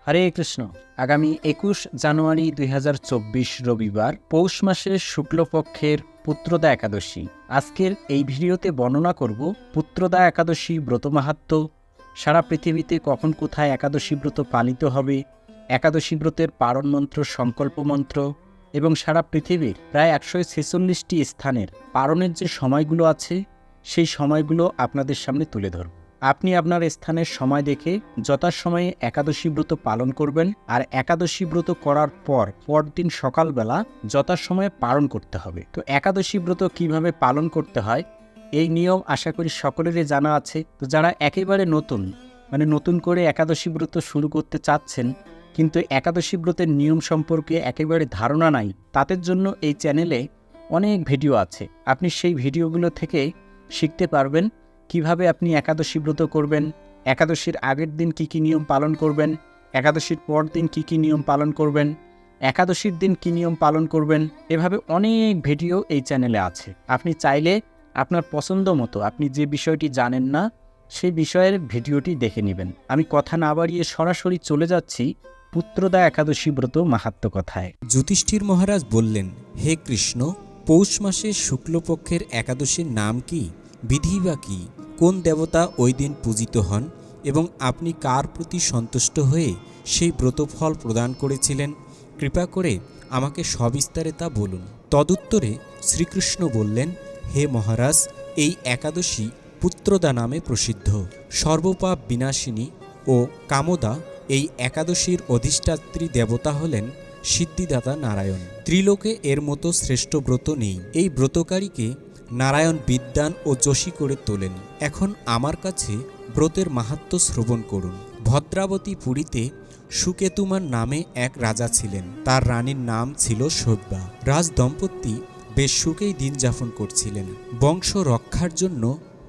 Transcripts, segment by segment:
হরে কৃষ্ণ। আগামী ২১ জানুয়ারি ২০২৪ রবিবার পৌষ মাসের শুক্লপক্ষের পুত্রদা একাদশী। আজকের এই ভিডিওতে বর্ণনা করব পুত্রদা একাদশী ব্রত মাহাত্ম্য, সারা পৃথিবীতে কখন কোথায় একাদশী ব্রত পালিত হবে, একাদশী ব্রতের পারণ মন্ত্র, সংকল্প মন্ত্র এবং সারা পৃথিবীর প্রায় ১৪৬টি স্থানের পারণের যে সময়গুলো আছে সেই সময়গুলো আপনাদের সামনে তুলে ধরব। আপনি আপনার স্থানের সময় দেখে যথাসময়ে একাদশী ব্রত পালন করবেন, আর একাদশী ব্রত করার পরদিন সকালবেলা যথাসময়ে পালন করতে হবে। তো একাদশী ব্রত কিভাবে পালন করতে হয় এই নিয়ম আশা করি সকলেরই জানা আছে। তো যারা একেবারে নতুন করে একাদশী ব্রত শুরু করতে চাচ্ছেন কিন্তু একাদশী ব্রতের নিয়ম সম্পর্কে একেবারে ধারণা নাই, তাদের জন্য এই চ্যানেলে অনেক ভিডিও আছে। আপনি সেই ভিডিওগুলো থেকে শিখতে পারবেন কিভাবে আপনি একাদশী ব্রত করবেন, একাদশীর আগের দিন কী কী নিয়ম পালন করবেন, একাদশীর পর দিন কী কী নিয়ম পালন করবেন, একাদশীর দিন কী নিয়ম পালন করবেন। এভাবে অনেক ভিডিও এই চ্যানেলে আছে। আপনি চাইলে আপনার পছন্দ মতো আপনি যে বিষয়টি জানেন না সেই বিষয়ের ভিডিওটি দেখে নেবেন। আমি কথা না বাড়িয়ে সরাসরি চলে যাচ্ছি পুত্রদা একাদশী ব্রত মাহাত্ম্য কথায়। যুধিষ্ঠির মহারাজ বললেন, হে কৃষ্ণ, পৌষ মাসের শুক্লপক্ষের একাদশীর নাম কি, বিধি বা কি, কোন দেবতা ওই দিন পূজিত হন এবং আপনি কার প্রতি সন্তুষ্ট হয়ে সেই ব্রতফল প্রদান করেছিলেন, কৃপা করে আমাকে সবিস্তারে তা বলুন। তদুত্তরে শ্রীকৃষ্ণ বললেন, হে মহারাজ, এই একাদশী পুত্রদা নামে প্রসিদ্ধ। সর্বপাপ বিনাশিনী ও কামদা এই একাদশীর অধিষ্ঠাত্রী দেবতা হলেন সিদ্ধিদাতা নারায়ণ। ত্রিলোকে এর মতো শ্রেষ্ঠ ব্রত নেই। এই ব্রতকারীকে নারায়ণ বিদ্বান ও যশী করে তোলেন। এখন আমার কাছে ব্রতের মাহাত্ম্য শ্রবণ করুন। ভদ্রাবতী পুরীতে সুকেতুমান নামে এক রাজা ছিলেন। তার রানীর নাম ছিল সব্যা। রাজ দম্পতি বেশ সুখেই দিন যাপন করছিলেন। বংশ রক্ষার জন্য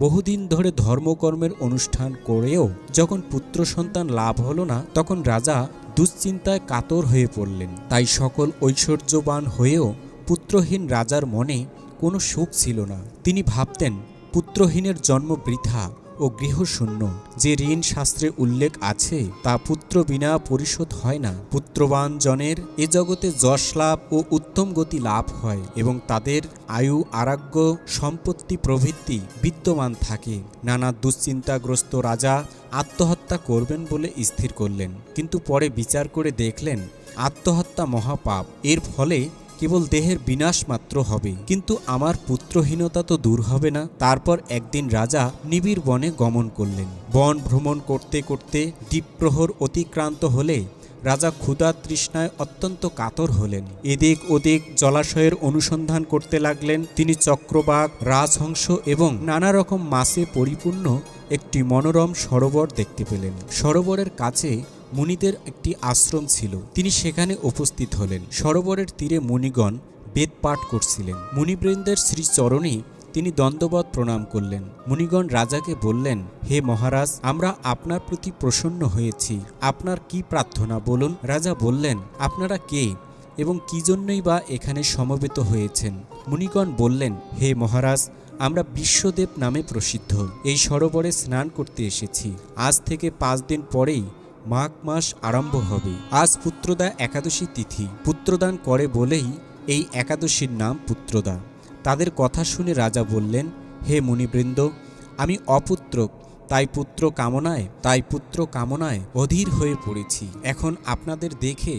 বহুদিন ধরে ধর্মকর্মের অনুষ্ঠান করেও যখন পুত্র সন্তান লাভ হল না, তখন রাজা দুশ্চিন্তায় কাতর হয়ে পড়লেন। তাই সকল ঐশ্বর্যবান হয়েও পুত্রহীন রাজার মনে কোনো সুখ ছিল না। তিনি ভাবতেন, পুত্রহীনের জন্ম বৃথা ও গৃহশূন্য। যে ঋণ শাস্ত্রে উল্লেখ আছে তা পুত্র বিনা পরিশোধ হয় না। পুত্রবান জনের এ জগতে যশ লাভ ও উত্তম গতি লাভ হয় এবং তাদের আয়ু, আরোগ্য, সম্পত্তি প্রভৃতি বিদ্যমান থাকে। নানা দুশ্চিন্তাগ্রস্ত রাজা আত্মহত্যা করবেন বলে স্থির করলেন, কিন্তু পরে বিচার করে দেখলেন আত্মহত্যা মহাপাপ। এর ফলে কেবল দেহের বিনাশ মাত্র হবে, কিন্তু আমার পুত্রহীনতা তো দূর হবে না। তারপর একদিন রাজা নিবিড় বনে গমন করলেন। বন ভ্রমণ করতে করতে দ্বীপ্রহর অতিক্রান্ত হলে রাজা ক্ষুধা তৃষ্ণায় অত্যন্ত কাতর হলেন। এদিক ওদিক জলাশয়ের অনুসন্ধান করতে লাগলেন। তিনি চক্রবাক, রাজহংস এবং নানা রকম মাছে পরিপূর্ণ একটি মনোরম সরোবর দেখতে পেলেন। সরোবরের কাছে মুনিদের একটি আশ্রম ছিল। তিনি সেখানে উপস্থিত হলেন। সরোবরের তীরে মুনিগণ বেদ পাঠ করছিলেন। মুনিবৃন্দের শ্রীচরণে তিনি দণ্ডবৎ প্রণাম করলেন। মুনিগণ রাজাকে বললেন, হে মহারাজ, আমরা আপনার প্রতি প্রসন্ন হয়েছি। আপনার কি প্রার্থনা বলুন। রাজা বললেন, আপনারা কে এবং কি জন্যই বা এখানে সমবেত হয়েছেন। মুনিগণ বললেন, হে মহারাজ, আমরা বিশ্বদেব নামে প্রসিদ্ধ এই সরোবরে স্নান করতে এসেছি। আজ থেকে 5 দিন পরেই মাঘ মাস আরম্ভ হবে। আজ পুত্রদা একাদশী তিথি। পুত্রদান করে বলেই এই একাদশীর নাম পুত্রদা। তাদের কথা শুনে রাজা বললেন, হে মুনিবৃন্দ, আমি অপুত্রক, তাই পুত্র কামনায় অধীর হয়ে পড়েছি। এখন আপনাদের দেখে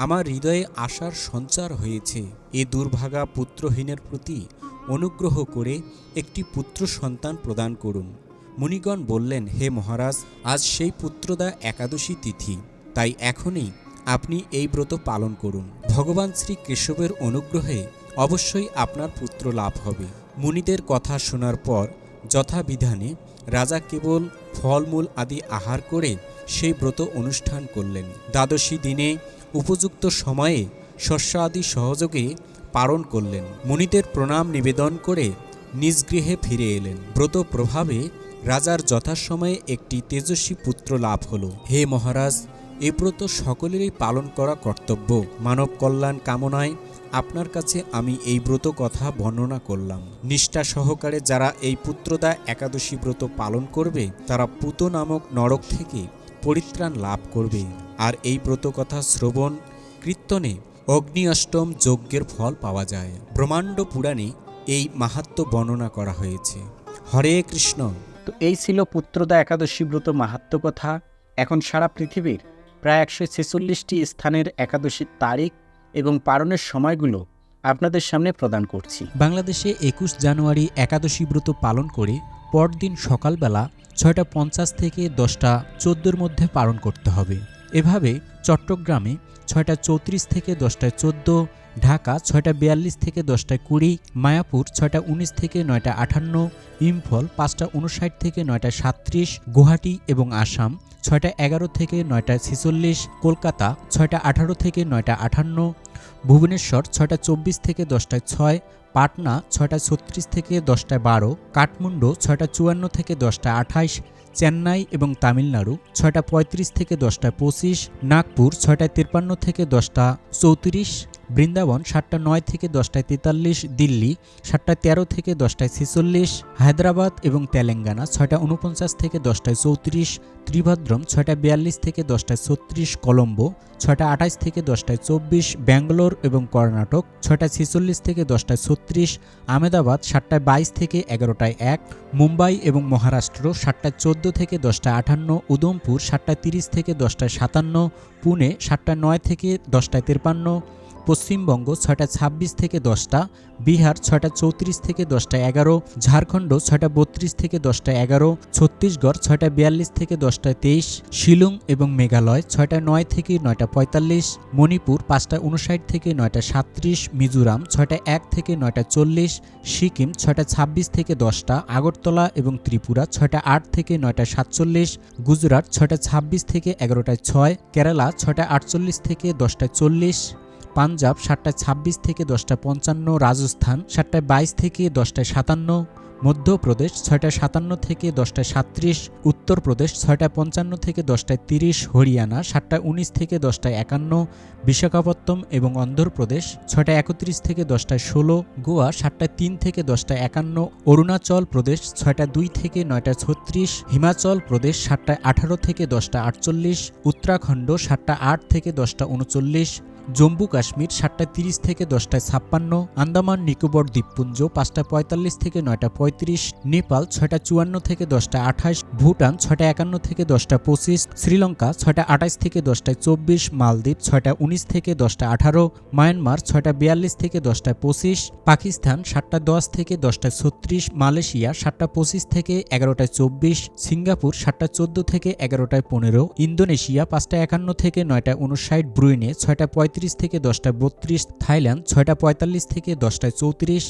আমার হৃদয়ে আশার সঞ্চার হয়েছে। এ দুর্ভাগা পুত্রহীনের প্রতি অনুগ্রহ করে একটি পুত্র সন্তান প্রদান করুন। মুনিগণ বললেন, হে মহারাজ, আজ সেই পুত্রদা একাদশী তিথি, তাই এখনই আপনি এই ব্রত পালন করুন। ভগবান শ্রী কেশবের অনুগ্রহে অবশ্যই আপনার পুত্র লাভ হবে। মুনিদের কথা শোনার পর যথাবিধানে রাজা কেবল ফলমূল আদি আহার করে সেই ব্রত অনুষ্ঠান করলেন। দ্বাদশী দিনে উপযুক্ত সময়ে শস্য আদি সহযোগে পালন করলেন। মুনিদের প্রণাম নিবেদন করে নিজ গৃহে ফিরে এলেন। ব্রত প্রভাবে রাজার যথাসময়ে একটি তেজস্বী পুত্র লাভ হল। হে মহারাজ, এ ব্রত সকলেরই পালন করা কর্তব্য। মানব কল্যাণ কামনায় আপনার কাছে আমি এই ব্রত কথা বর্ণনা করলাম। নিষ্ঠা সহকারে যারা এই পুত্রদা একাদশী ব্রত পালন করবে তারা পুত নামক নরক থেকে পরিত্রাণ লাভ করবে। আর এই ব্রতকথা শ্রবণ কীর্তনে অগ্নি অষ্টম যজ্ঞের ফল পাওয়া যায়। ব্রহ্মাণ্ড পুরাণে এই মাহাত্ম্য বর্ণনা করা হয়েছে। হরে কৃষ্ণ। তো এই ছিল পুত্রদা একাদশী ব্রত মাহাত্ম্য কথা। এখন সারা পৃথিবীর প্রায় 146টি স্থানের একাদশীর তারিখ এবং পালনের সময়গুলো আপনাদের সামনে প্রদান করছি। বাংলাদেশে 21 জানুয়ারি একাদশী ব্রত পালন করে পরদিন সকালবেলা 6:50 থেকে 10:14 মধ্যে পালন করতে হবে। এভাবে চট্টগ্রামে 6:34 থেকে 10:14, ঢাকা 6:42 থেকে 10:20, মায়াপুর 6:19 থেকে 9:58, ইম্ফল 5:59 থেকে 9:37, গুয়াহাটি এবং আসাম 6:11 থেকে 9:46, কলকাতা 6:18 থেকে 9:58, ভুবনেশ্বর 6:24 থেকে 10:06, পাটনা 6:36 থেকে 10:12, কাঠমান্ডু 6:54 থেকে 10:28, চেন্নাই এবং তামিলনাড়ু 6:35 থেকে 10:25, নাগপুর 6:53 থেকে 10:34, বৃন্দাবন 7:09 থেকে 10:43, দিল্লি 7:13 থেকে 10:46, হায়দ্রাবাদ এবং তেলেঙ্গানা 6:49 থেকে 10:34, ত্রিভাদ্রম 6:42 থেকে 10:36, কলম্বো 6:28 থেকে 10:24, ব্যাঙ্গালোর এবং কর্ণাটক 6:46 থেকে 10:36, আহমেদাবাদ 7:22 থেকে 11:01, মুম্বাই এবং মহারাষ্ট্র 7:14 থেকে 10:58, উদমপুর 7:30 থেকে 10:57, পুনে 7:09 থেকে 10:53, পশ্চিমবঙ্গ 6:26 থেকে 10টা, বিহার 6:34 থেকে 10:11, ঝাড়খণ্ড 6:32 থেকে 10:11, ছত্তিশগড় 6:42 থেকে 10:23, শিলং এবং মেঘালয় 6:09 থেকে 9:45, মণিপুর 5:59 থেকে 9:37, মিজোরাম 6:01 থেকে 9:40, সিকিম 6:26 থেকে 10টা, আগরতলা এবং ত্রিপুরা 6:08 থেকে 9:47, গুজরাট 6:26 থেকে 11:06, কেরালা 6:48 থেকে 10:40, পাঞ্জাব 7:26 থেকে 10:55, রাজস্থান 7:22 থেকে 10:57, মধ্যপ্রদেশ 6:57 থেকে 10:37, উত্তরপ্রদেশ 6:55 থেকে 10:30, হরিয়ানা 7:19 থেকে 10:51, বিশাখাপত্তনম এবং অন্ধ্রপ্রদেশ 6:31 থেকে 10:16, গোয়া 7:03 থেকে 10:51, অরুণাচল প্রদেশ 6:02 থেকে 9:36, হিমাচল প্রদেশ 7:18 থেকে 10:48, উত্তরাখণ্ড 7:08 থেকে 10:39, জম্মু কাশ্মীর 7:30 থেকে 10:56, আন্দামান নিকোবর দ্বীপপুঞ্জ 5:45 থেকে 9:35, নেপাল 6:54 থেকে 10:28, ভুটান 6:51 থেকে 10:25, শ্রীলঙ্কা 6:28 থেকে 10:24, মালদ্বীপ 6:19 থেকে 10:18, মায়ানমার 6:42 থেকে 10:25, পাকিস্তান 7:10 থেকে 10:36, মালয়েশিয়া 7:25 থেকে 11:24, সিঙ্গাপুর 7:14 থেকে 11:15, ইন্দোনেশিয়া 5:51 থেকে 9:59, ব্রুনেই 6:35 থেকে 10:32, থাইল্যান্ড 6:45 থেকে 10:34,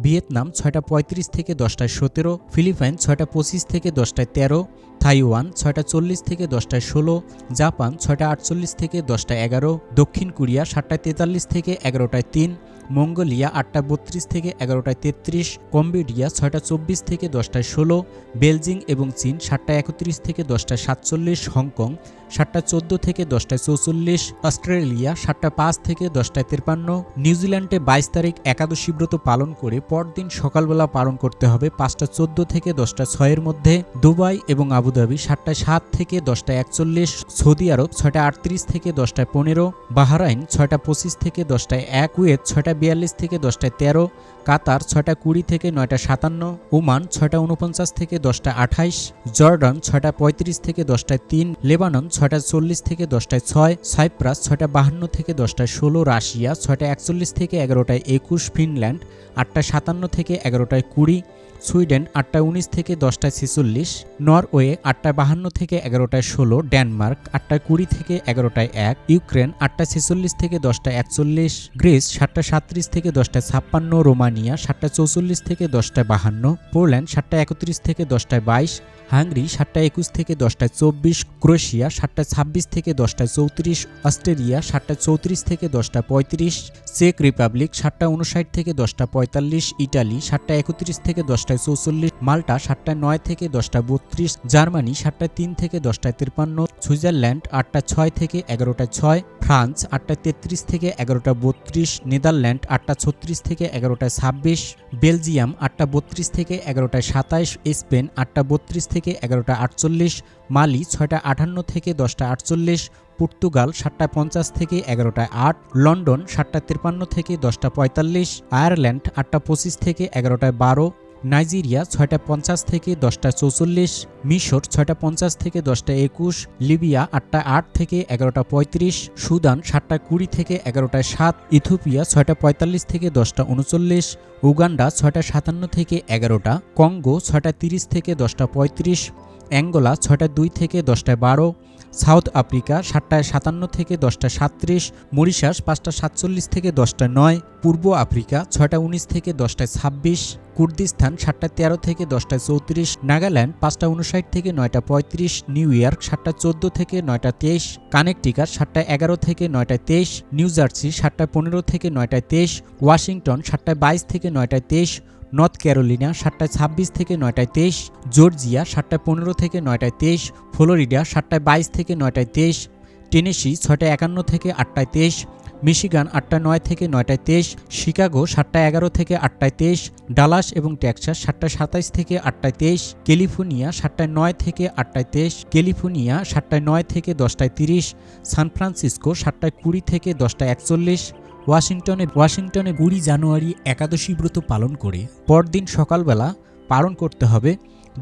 ভিয়েতনাম 6:35 থেকে 10:17, ফিলিপাইন 6:25 থেকে 10:13, তাইওয়ান 6:40 থেকে 10:16, জাপান 6:48 থেকে 10:11, দক্ষিণ কোরিয়া 7:43 থেকে 11:03, মঙ্গোলিয়া 8:32 থেকে 11:33, কম্বোডিয়া 6:24 থেকে 10:16, বেলজিং এবং চীন 7:31 থেকে 10:47, হংকং 7:14 থেকে 10:44, অস্ট্রেলিয়া 7:05 থেকে 10:53, নিউজিল্যান্ডে 22 তারিখ একাদশী ব্রত পালন করে পরদিন সকালবেলা পালন করতে হবে 5:14 থেকে 10:06 মধ্যে, দুবাই এবং আবুধাবি 7:07 থেকে 10:41, সৌদি আরব 6:38 থেকে 10:15, বাহরাইন 6:25 থেকে 10:01, কুয়েত 6:42 থেকে 10:13, কাতার 6:20 থেকে 9:57, ওমান 6:49 থেকে 10:28, জর্ডান 6:35 থেকে 10:03, লেবানন 6:40 থেকে 10:06, সাইপ্রাস 6:52 থেকে 10:16, রাশিয়া 6:41 থেকে 11:21, ফিনল্যান্ড 8:57 থেকে 11:20, সুইডেন 8:19 থেকে 10:46, নরওয়ে 8:52 থেকে 11:16, ডেনমার্ক 8:20 থেকে 11:01, ইউক্রেন 8:46 থেকে 10:41, গ্রিস 7:37 থেকে 10:56, রোমানিয়া 7:44 থেকে 10:52, পোল্যান্ড 7:31 থেকে 10:22, হাঙ্গেরি 7:21 থেকে 10:24, ক্রোয়েশিয়া 7:26 থেকে 10:34, অস্ট্রেলিয়া 7:34 থেকে 10:35, চেক রিপাবলিক 7:59 থেকে 10:45, ইটালি 7:31 থেকে 10:44, মাল্টা 7:09 থেকে 10:32, জার্মানি 7:03 থেকে 10:53, সুইজারল্যান্ড 8:06 থেকে 11:06, ফ্রান্স 8:33 থেকে 11:32, নেদারল্যান্ড 8:36 থেকে 11:26, বেলজিয়াম 8:32 থেকে 11:27, স্পেন 8:32 থেকে 11:48, মালি 6:58 থেকে 10:48, পর্তুগাল 7টা 50 থেকে 11টায় 8, লন্ডন 7টা 53 থেকে 10টা 45, আয়ারল্যান্ড 8টা 25 থেকে 11টায় 12, নাইজেরিয়া 6টা 50 থেকে 10টা 44, মিশর 6টা 50 থেকে 10টা 21, লিবিয়া 8টা 8 থেকে 11টা 35, সুদান 7টা 20 থেকে 11টায় 7, ইথিওপিয়া 6টা 45 থেকে 10টা 39, উগান্ডা 6টা 57 থেকে 11টা, কঙ্গো 6টা 30 থেকে 10টা 35, অ্যাঙ্গোলা 6টা 2 থেকে 10টায় 12, সাউথ আফ্রিকা 7টা 57 থেকে 10টা 37, মরিশাস 5টা 47 থেকে 10টা 9, পূর্ব আফ্রিকা 6টা 19 থেকে 10টায় 26, কুর্দিস্তান 7টা 13 থেকে 10টায় 34, নাগাল্যান্ড 5টা 59 থেকে 9টা 35, নিউ ইয়র্ক 7টা 14 থেকে 9টা 23, কানেকটিকাট 7টা 11 থেকে 9টায় 23, নিউ জার্সি 7টা 15 থেকে 9টায় 23, ওয়াশিংটন 7টা 22 থেকে 9টায় 23, নর্থ ক্যারোলিনা 7টা 26 থেকে 9টায় 23, জর্জিয়া 7টা 15 থেকে 9টায় 23, ফ্লোরিডা 7টা 22 থেকে 9টায় 23, টেনেসি 6টা 51 থেকে 8টায় 23, মিশিগান 8টা 9 থেকে 9টায় 23, শিকাগো 7টা 11 থেকে 8টায় 23, ডালাস এবং টেক্সাস 7টা 27 থেকে 8টায় 23, ক্যালিফোর্নিয়া 7টা 9 থেকে 8টায় 23, ক্যালিফোর্নিয়া 7টা 9 থেকে 10টায় 30, সান ফ্রান্সিসকো 7টা 20 থেকে 10টায় 41, ওয়াশিংটনে 20 জানুয়ারি একাদশী ব্রত পালন করে পরদিন সকালবেলা পালন করতে হবে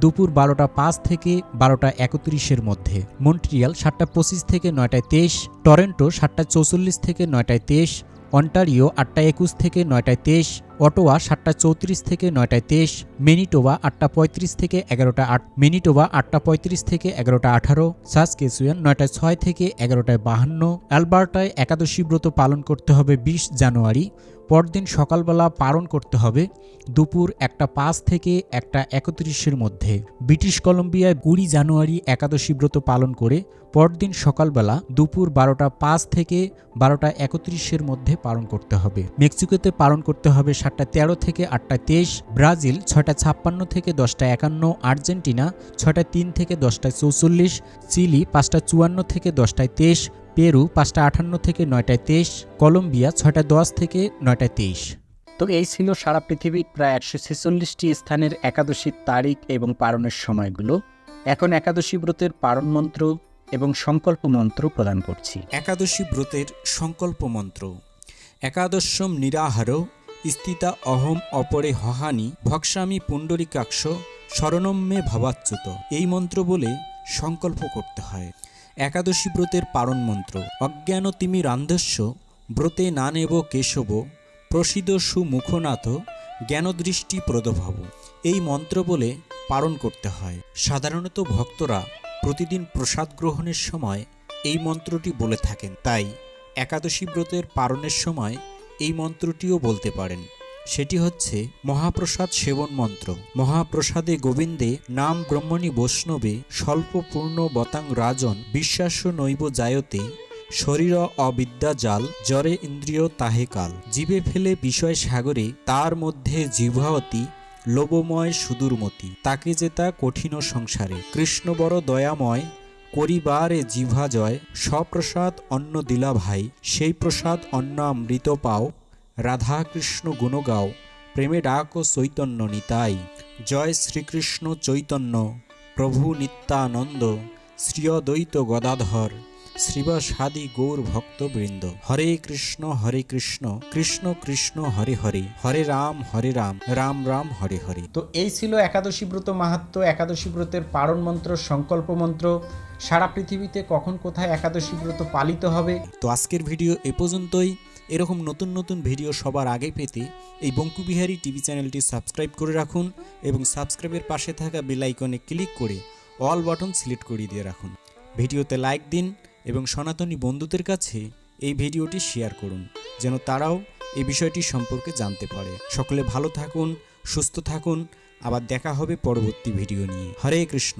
দুপুর 12টা 5 থেকে 12টা 31-এর মধ্যে। মন্ট্রিয়াল 7টা 25 থেকে 9টায় 23, টরন্টো 7টা 44 থেকে 9টায় 23, অন্টারিও 8টা 21 থেকে 9টায় 23, অটোয়া 7টা 34 থেকে 9টায় 23, ম্যানিটোবা 8টা 35 থেকে 11টা 8, ম্যানিটোবা 8টা 35 থেকে 11টা 18, সাসকেচুয়ান 9টা 6 থেকে 11টায় 52, অ্যালবার্টায় একাদশী ব্রত পালন করতে হবে 20 জানুয়ারি। পরদিন সকালবেলা পালন করতে হবে দুপুর 1টা 5 থেকে 1টা 31-এর মধ্যে। ব্রিটিশ কলম্বিয়ায় 20 জানুয়ারি একাদশী ব্রত পালন করে পরদিন সকালবেলা দুপুর 12টা 5 থেকে 12টা 31-এর মধ্যে পালন করতে হবে। মেক্সিকোতে পালন করতে হবে 7টা 13 থেকে 8টা 23, ব্রাজিল 6টা 56 থেকে 10টা 51, আর্জেন্টিনা 6টা 3 থেকে 10টা 44, চিলি 5টা 54 থেকে 10টায় 23, পেরু 5টা 58 থেকে 9টায় 23, কলম্বিয়া 6টা 10 থেকে 9টায় 23। তো এই ছিল সারা পৃথিবীর প্রায় 146টি স্থানের একাদশীর তারিখ এবং পালনের সময়গুলো। এখন একাদশী ব্রতের পালন মন্ত্র এবং সংকল্প মন্ত্র প্রদান করছি। একাদশী ব্রতের সংকল্প মন্ত্র। একাদশম নিরাহার স্থিতা অহম অপরে হহানি ভক্সামি পুণ্ডরিকাক্ষ শরণম মে ভবাচ্যুত। এই মন্ত্র বলে সংকল্প করতে হয়। একাদশী ব্রতের পালন মন্ত্র। অজ্ঞান তিমি রান্ধস্য ব্রতে না নেব কেশব প্রসিদ সুমুখনাথ জ্ঞানদৃষ্টি প্রদভব। এই মন্ত্র বলে পালন করতে হয়। সাধারণত ভক্তরা প্রতিদিন প্রসাদ গ্রহণের সময় এই মন্ত্রটি বলে থাকেন, তাই একাদশী ব্রতের পালনের সময় এই মন্ত্রটিও বলতে পারেন। সেটি হচ্ছে মহাপ্রসাদ সেবন মন্ত্র। মহাপ্রসাদে গোবিন্দে নাম ব্রহ্মণী বৈষ্ণবে স্বল্প পূর্ণ বতাং রাজন বিশ্বাস্য নৈব জায়তে শরীর অবিদ্যা জাল জরে ইন্দ্রিয় তাহে কাল। জীবে ফেলে বিষয় সাগরে তার মধ্যে জিহ্বাবতী লোভময় সুদূরমতি তাকে যেতা কঠিন সংসারে। কৃষ্ণ বড় দয়াময় করিবারে জিহ্বা জয় সপ্রসাদ অন্ন দিলা ভাই সেই প্রসাদ অন্ন অমৃত পাও রাধা কৃষ্ণ গুণ গাও প্রেমে ডাক চৈতন্য নিতাই। জয় শ্রীকৃষ্ণ চৈতন্য প্রভু নিত্যানন্দ শ্রী অদ্বৈত গদাধর শ্রীবাসাদি গৌর ভক্তবৃন্দ। হরে কৃষ্ণ কৃষ্ণ কৃষ্ণ হরে হরে হরে রাম রাম রাম হরে হরে। তো এই ছিল একাদশী ব্রত মাহাত্ম্য, একাদশী ব্রতের পালন মন্ত্র, সংকল্প মন্ত্র। সারা পৃথিবীতে কখন কোথায় একাদশী ব্রত পালিত হবে। তো আজকের ভিডিও এ পর্যন্তই। এরকম নতুন নতুন ভিডিও সবার আগে পেতে এই বঙ্কুবিহারী টিভি চ্যানেলটি সাবস্ক্রাইব করে রাখুন এবং সাবস্ক্রাইবের পাশে থাকা বেল আইকনে ক্লিক করে অল বাটন সিলেক্ট করে দিয়ে রাখুন। ভিডিওতে লাইক দিন এবং সনাতনী বন্ধুদের কাছে এই ভিডিওটি শেয়ার করুন, যেন তারাও এই বিষয়টি সম্পর্কে জানতে পারে। সকলে ভালো থাকুন, সুস্থ থাকুন। আবার দেখা হবে পরবর্তী ভিডিও নিয়ে। হরে কৃষ্ণ।